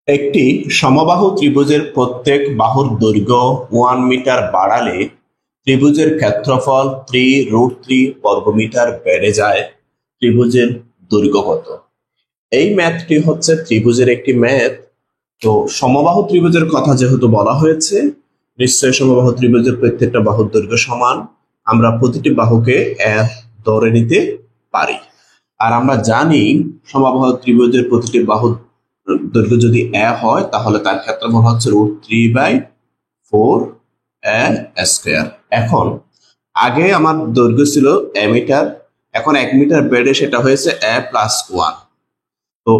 একটি সমবাহু ত্রিভুজের প্রত্যেক বাহুর দৈর্ঘ্য 1 মিটার বাড়ালে ত্রিভুজের ক্ষেত্রফল 3√3 বর্গমিটার বেড়ে যায়। ত্রিভুজের দৈর্ঘ্য কত? এই ম্যাথটি হচ্ছে ত্রিভুজের একটি ম্যাথ। তো সমবাহু ত্রিভুজের কথা যেহেতু বলা হয়েছে, নিশ্চয়ই সমবাহু ত্রিভুজের প্রত্যেকটা বাহুর দৈর্ঘ্য সমান। আমরা প্রতিটি বাহুকে ধরে নিতে পারি। আর আমরা জানি সমবাহু ত্রিভুজের প্রতিটি বাহুর দৈর্ঘ্য যদি হয় তাহলে তার ক্ষেত্রফল হচ্ছে √3/4 স্কয়ার। এখন আগে আমার দৈর্ঘ্য ছিল মিটার, এখন 1 মিটার বেড়ে সেটা হয়েছে a+1। তো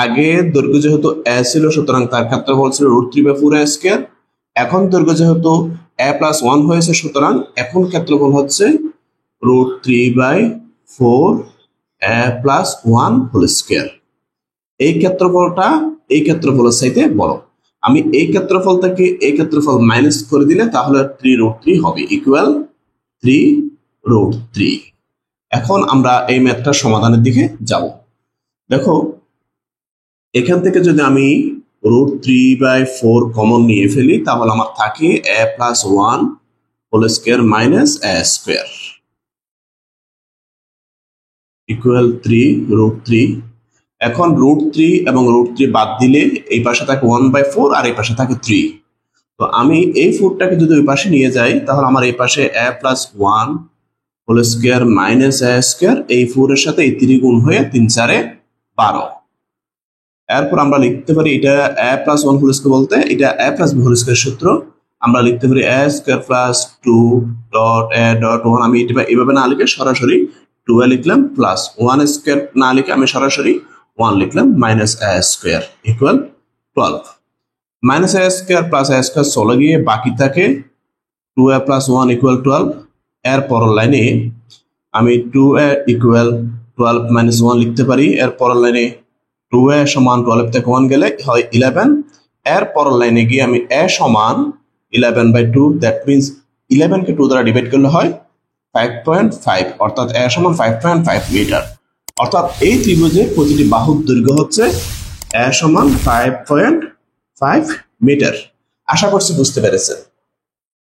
আগে দৈর্ঘ্য যেহেতু ছিল, সুতরাং তার ক্ষেত্রফল ছিল √3/4 স্কয়ার। এখন দৈর্ঘ্য যেহেতু a+1 হয়েছে, সুতরাং এখন ক্ষেত্রফল হচ্ছে √3/4 a+1 হোল স্কয়ার। এই ক্ষেত্রফলের চাইতে বড়। আমি এই ক্ষেত্রফল থেকে এই ক্ষেত্রফল মাইনাস করে দিলে তাহলে 3√3 হবে, ইকুয়াল 3√3। এখন আমরা এই ম্যাথটার সমাধানের দিকে যাব। দেখো, এখান থেকে যদি আমি √3/4 কমন নিয়ে ফেলি তাহলে আমার থাকে a+1 whole square minus a square equal 3√3। এখন √3 এবং √3 বাদ দিলে এই পাশে থাকে 1/4 আর এই পাশে থাকে 3। তো আমি এই 4টাকে যদি ওই পাশে নিয়ে যাই তাহলে আমার এই পাশে a+1 whole square minus a square, এই 4 এর সাথে এই 3 গুণ হয়ে 3×4 12। এরপর আমরা লিখতে পারি এটা a+1 হোল স্কয়ার বলতে এটা a+b হোল স্কয়ার সূত্র। আমরা লিখতে পারি a স্কয়ার প্লাস 2.a.1। আমি এটা এইভাবে না লিখে সরাসরি 2 লিখলাম, প্লাস 1 স্কয়ার না লিখে আমি সরাসরি 1 লিখলাম, minus a square equal 12। Minus a square plus a square চলে গিয়ে বাকি থাকে 2a+1 ইকুয়াল 12। এর পরের লাইনে আমি 2a ইকুয়াল 12 মাইনাস 1 লিখতে পারি। এর পরের লাইনে 2a সমান 12 থেকে 1 গেলে হয় 11। এর পরের লাইনে গিয়ে আমি a সমান 11/2, দ্যাট মিনস 11 কে 2 দ্বারা ডিভাইড করলে হয় 5.5, অর্থাৎ a সমান 5.5 মিটার। অর্থাৎ এই ত্রিভুজের প্রতিটি বাহুর দৈর্ঘ্য হচ্ছে a সমান 5.5 মিটার। আশা করছি বুঝতে পেরেছেন।